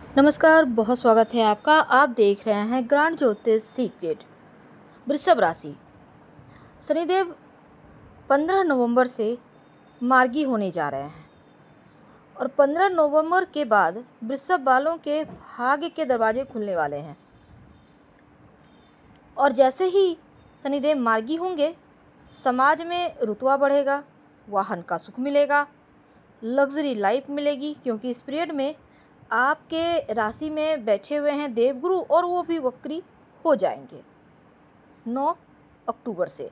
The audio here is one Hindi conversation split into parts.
नमस्कार, बहुत स्वागत है आपका। आप देख रहे हैं ग्रांड ज्योतिष सीक्रेट। वृषभ राशि। शनिदेव 15 नवंबर से मार्गी होने जा रहे हैं और 15 नवंबर के बाद वृषभ वालों के भाग्य के दरवाजे खुलने वाले हैं। और जैसे ही शनिदेव मार्गी होंगे, समाज में रुतबा बढ़ेगा, वाहन का सुख मिलेगा, लग्जरी लाइफ मिलेगी, क्योंकि इस पीरियड में आपके राशि में बैठे हुए हैं देवगुरु और वो भी वक्री हो जाएंगे 9 अक्टूबर से।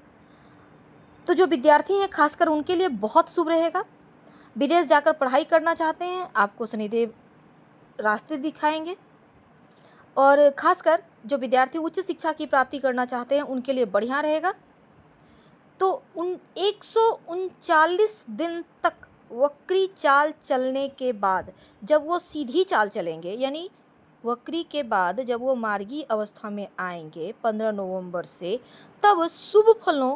तो जो विद्यार्थी हैं खासकर उनके लिए बहुत शुभ रहेगा। विदेश जाकर पढ़ाई करना चाहते हैं, आपको शनिदेव रास्ते दिखाएंगे। और खासकर जो विद्यार्थी उच्च शिक्षा की प्राप्ति करना चाहते हैं उनके लिए बढ़िया रहेगा। तो उन 139 दिन तक वक्री चाल चलने के बाद जब वो सीधी चाल चलेंगे, यानी वक्री के बाद जब वो मार्गी अवस्था में आएंगे 15 नवंबर से, तब शुभ फलों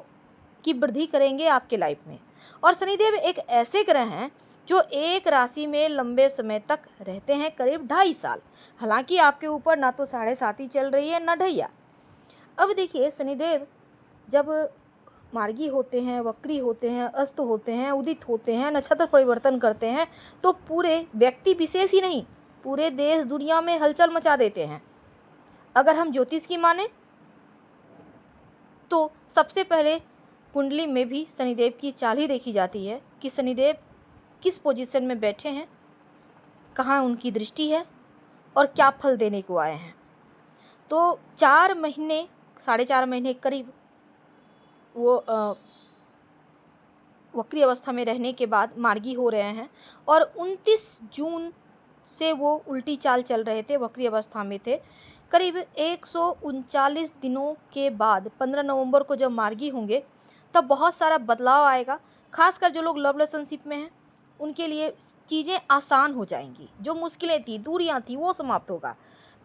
की वृद्धि करेंगे आपके लाइफ में। और शनिदेव एक ऐसे ग्रह हैं जो एक राशि में लंबे समय तक रहते हैं, करीब 2.5 साल। हालांकि आपके ऊपर ना तो 7.5 चल रही है ना ढैया। अब देखिए, शनिदेव जब मार्गी होते हैं, वक्री होते हैं, अस्त होते हैं, उदित होते हैं, नक्षत्र परिवर्तन करते हैं, तो पूरे व्यक्ति विशेष ही नहीं, पूरे देश दुनिया में हलचल मचा देते हैं। अगर हम ज्योतिष की माने तो सबसे पहले कुंडली में भी शनिदेव की चाल ही देखी जाती है कि शनिदेव किस पोजीशन में बैठे हैं, कहाँ उनकी दृष्टि है और क्या फल देने को आए हैं। तो 4 महीने, 4.5 महीने करीब वो वक्री अवस्था में रहने के बाद मार्गी हो रहे हैं और 29 जून से वो उल्टी चाल चल रहे थे, वक्री अवस्था में थे। करीब 139 दिनों के बाद 15 नवंबर को जब मार्गी होंगे तब बहुत सारा बदलाव आएगा। खासकर जो लोग लव रिलेशनशिप में हैं उनके लिए चीज़ें आसान हो जाएंगी। जो मुश्किलें थी, दूरियां थी, वो समाप्त होगा।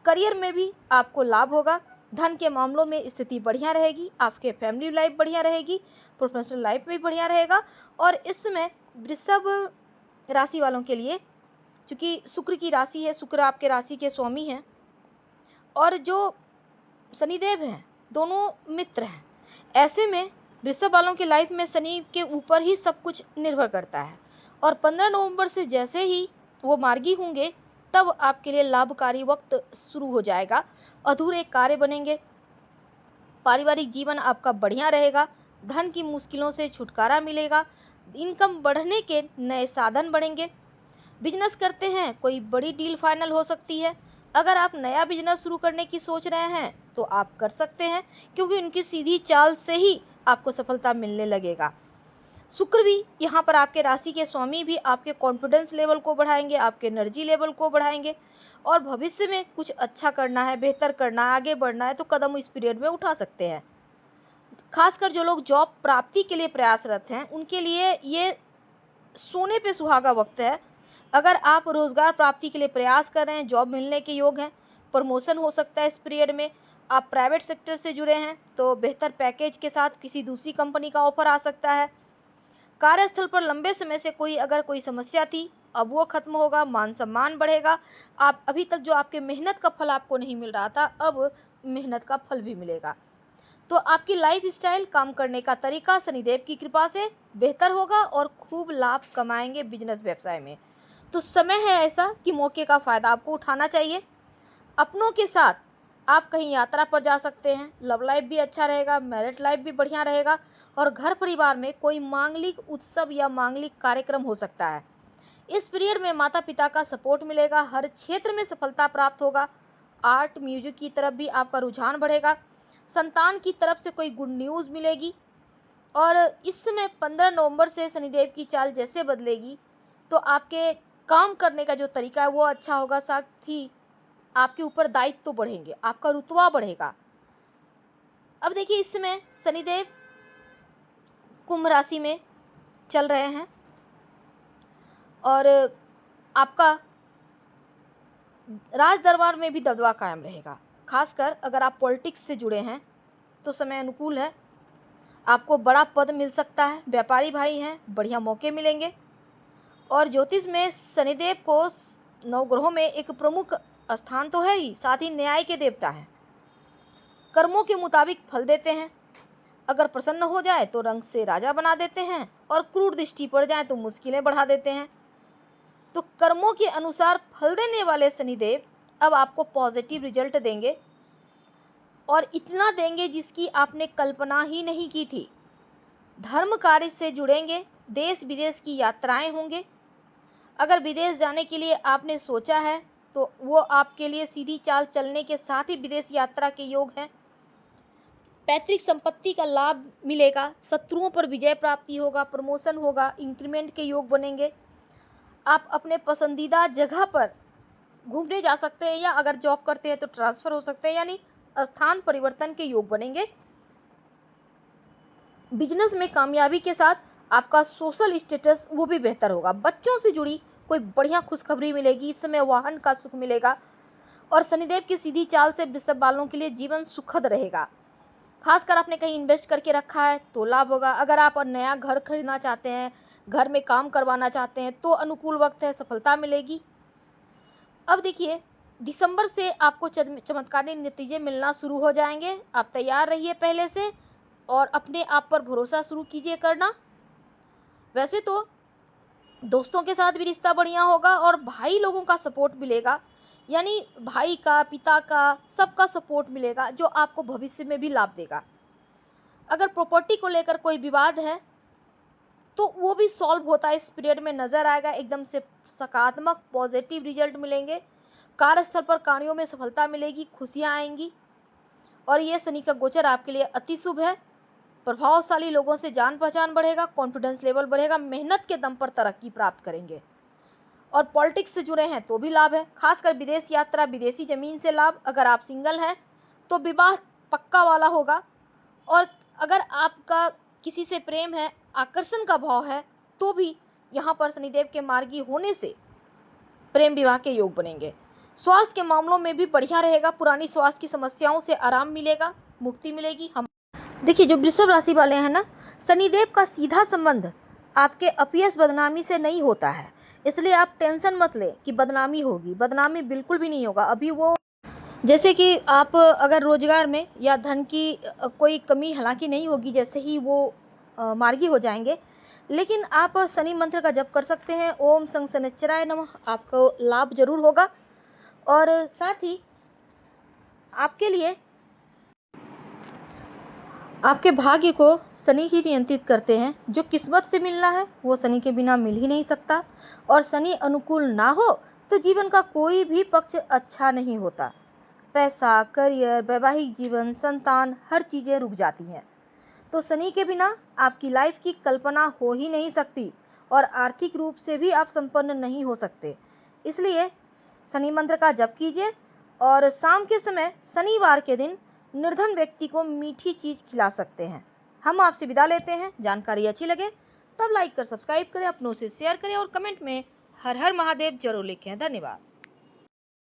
करियर में भी आपको लाभ होगा। धन के मामलों में स्थिति बढ़िया रहेगी, आपके फैमिली लाइफ बढ़िया रहेगी, प्रोफेशनल लाइफ भी बढ़िया रहेगा। और इस समय वृषभ राशि वालों के लिए, चूँकि शुक्र की राशि है, शुक्र आपके राशि के स्वामी हैं और जो शनिदेव हैं दोनों मित्र हैं। ऐसे में वृषभ वालों की लाइफ में शनि के ऊपर ही सब कुछ निर्भर करता है। और 15 नवंबर से जैसे ही वो मार्गी होंगे तब आपके लिए लाभकारी वक्त शुरू हो जाएगा। अधूरे कार्य बनेंगे, पारिवारिक जीवन आपका बढ़िया रहेगा, धन की मुश्किलों से छुटकारा मिलेगा, इनकम बढ़ने के नए साधन बढ़ेंगे। बिजनेस करते हैं, कोई बड़ी डील फाइनल हो सकती है। अगर आप नया बिजनेस शुरू करने की सोच रहे हैं तो आप कर सकते हैं, क्योंकि उनकी सीधी चाल से ही आपको सफलता मिलने लगेगा। शुक्र भी यहाँ पर आपके राशि के स्वामी भी आपके कॉन्फिडेंस लेवल को बढ़ाएंगे, आपके एनर्जी लेवल को बढ़ाएंगे। और भविष्य में कुछ अच्छा करना है, बेहतर करना है, आगे बढ़ना है तो कदम इस पीरियड में उठा सकते हैं। खासकर जो लोग जॉब प्राप्ति के लिए प्रयासरत हैं उनके लिए ये सोने पे सुहागा वक्त है। अगर आप रोज़गार प्राप्ति के लिए प्रयास कर रहे हैं, जॉब मिलने के योग हैं, प्रमोशन हो सकता है इस पीरियड में। आप प्राइवेट सेक्टर से जुड़े हैं तो बेहतर पैकेज के साथ किसी दूसरी कंपनी का ऑफर आ सकता है। कार्यस्थल पर लंबे समय से कोई समस्या थी, अब वो खत्म होगा, मान सम्मान बढ़ेगा। आप अभी तक जो आपके मेहनत का फल आपको नहीं मिल रहा था, अब मेहनत का फल भी मिलेगा। तो आपकी लाइफ स्टाइल, काम करने का तरीका शनिदेव की कृपा से बेहतर होगा और खूब लाभ कमाएंगे बिजनेस व्यवसाय में। तो समय है ऐसा कि मौके का फ़ायदा आपको उठाना चाहिए। अपनों के साथ आप कहीं यात्रा पर जा सकते हैं, लव लाइफ भी अच्छा रहेगा, मैरिड लाइफ भी बढ़िया रहेगा। और घर परिवार में कोई मांगलिक उत्सव या मांगलिक कार्यक्रम हो सकता है। इस पीरियड में माता पिता का सपोर्ट मिलेगा, हर क्षेत्र में सफलता प्राप्त होगा। आर्ट म्यूजिक की तरफ भी आपका रुझान बढ़ेगा। संतान की तरफ से कोई गुड न्यूज़ मिलेगी। और इस समय 15 नवंबर से शनिदेव की चाल जैसे बदलेगी तो आपके काम करने का जो तरीका है वो अच्छा होगा, साथ ही आपके ऊपर दायित्व तो बढ़ेंगे, आपका रुतबा बढ़ेगा। अब देखिए, इस समय शनिदेव कुंभ राशि में चल रहे हैं और आपका राज दरबार में भी दबदबा कायम रहेगा। खासकर अगर आप पॉलिटिक्स से जुड़े हैं तो समय अनुकूल है, आपको बड़ा पद मिल सकता है। व्यापारी भाई हैं, बढ़िया मौके मिलेंगे। और ज्योतिष में शनिदेव को नवग्रहों में एक प्रमुख स्थान तो है ही, साथ ही न्याय के देवता हैं। कर्मों के मुताबिक फल देते हैं। अगर प्रसन्न हो जाए तो रंग से राजा बना देते हैं और क्रूर दृष्टि पड़ जाए तो मुश्किलें बढ़ा देते हैं। तो कर्मों के अनुसार फल देने वाले शनिदेव अब आपको पॉजिटिव रिजल्ट देंगे, और इतना देंगे जिसकी आपने कल्पना ही नहीं की थी। धर्म कार्य से जुड़ेंगे, देश विदेश की यात्राएं होंगे। अगर विदेश जाने के लिए आपने सोचा है तो वो आपके लिए सीधी चाल चलने के साथ ही विदेश यात्रा के योग हैं। पैतृक संपत्ति का लाभ मिलेगा, शत्रुओं पर विजय प्राप्ति होगा, प्रमोशन होगा, इंक्रीमेंट के योग बनेंगे। आप अपने पसंदीदा जगह पर घूमने जा सकते हैं, या अगर जॉब करते हैं तो ट्रांसफ़र हो सकते हैं, यानी स्थान परिवर्तन के योग बनेंगे। बिजनेस में कामयाबी के साथ आपका सोशल स्टेटस वो भी बेहतर होगा। बच्चों से जुड़ी कोई बढ़िया खुशखबरी मिलेगी। इस समय वाहन का सुख मिलेगा, और शनिदेव की सीधी चाल से वृषभ वालों के लिए जीवन सुखद रहेगा। खासकर आपने कहीं इन्वेस्ट करके रखा है तो लाभ होगा। अगर आप नया घर खरीदना चाहते हैं, घर में काम करवाना चाहते हैं तो अनुकूल वक्त है, सफलता मिलेगी। अब देखिए, दिसंबर से आपको चमत्कारी नतीजे मिलना शुरू हो जाएंगे। आप तैयार रहिए पहले से, और अपने आप पर भरोसा शुरू कीजिए करना। वैसे तो दोस्तों के साथ भी रिश्ता बढ़िया होगा, और भाई लोगों का सपोर्ट मिलेगा, यानी भाई का, पिता का, सबका सपोर्ट मिलेगा, जो आपको भविष्य में भी लाभ देगा। अगर प्रॉपर्टी को लेकर कोई विवाद है तो वो भी सॉल्व होता है इस पीरियड में, नज़र आएगा। एकदम से सकारात्मक पॉजिटिव रिजल्ट मिलेंगे। कार्यस्थल पर कार्यों में सफलता मिलेगी, खुशियाँ आएंगी। और ये शनि का गोचर आपके लिए अति शुभ है। प्रभावशाली लोगों से जान पहचान बढ़ेगा, कॉन्फिडेंस लेवल बढ़ेगा, मेहनत के दम पर तरक्की प्राप्त करेंगे। और पॉलिटिक्स से जुड़े हैं तो भी लाभ है, खासकर विदेश यात्रा, विदेशी ज़मीन से लाभ। अगर आप सिंगल हैं तो विवाह पक्का वाला होगा, और अगर आपका किसी से प्रेम है, आकर्षण का भाव है, तो भी यहाँ पर शनिदेव के मार्गी होने से प्रेम विवाह के योग बनेंगे। स्वास्थ्य के मामलों में भी बढ़िया रहेगा। पुरानी स्वास्थ्य की समस्याओं से आराम मिलेगा, मुक्ति मिलेगी। हम देखिए, जो वृषभ राशि वाले हैं ना, शनिदेव का सीधा संबंध आपके अपयश बदनामी से नहीं होता है, इसलिए आप टेंशन मत लें कि बदनामी होगी। बदनामी बिल्कुल भी नहीं होगा। अभी वो, जैसे कि आप अगर रोजगार में या धन की कोई कमी हालांकि नहीं होगी जैसे ही वो मार्गी हो जाएंगे, लेकिन आप शनि मंत्र का जप कर सकते हैं। ओम संग शनिश्चराय नमः, आपको लाभ जरूर होगा। और साथ ही आपके लिए, आपके भाग्य को शनि ही नियंत्रित करते हैं। जो किस्मत से मिलना है वो शनि के बिना मिल ही नहीं सकता, और शनि अनुकूल ना हो तो जीवन का कोई भी पक्ष अच्छा नहीं होता। पैसा, करियर, वैवाहिक जीवन, संतान, हर चीज़ें रुक जाती हैं। तो शनि के बिना आपकी लाइफ की कल्पना हो ही नहीं सकती, और आर्थिक रूप से भी आप संपन्न नहीं हो सकते। इसलिए शनि मंत्र का जप कीजिए, और शाम के समय शनिवार के दिन निर्धन व्यक्ति को मीठी चीज़ खिला सकते हैं। हम आपसे विदा लेते हैं। जानकारी अच्छी लगे तब लाइक कर सब्सक्राइब करें, अपनों से शेयर करें, और कमेंट में हर हर महादेव जरूर लिखें। धन्यवाद।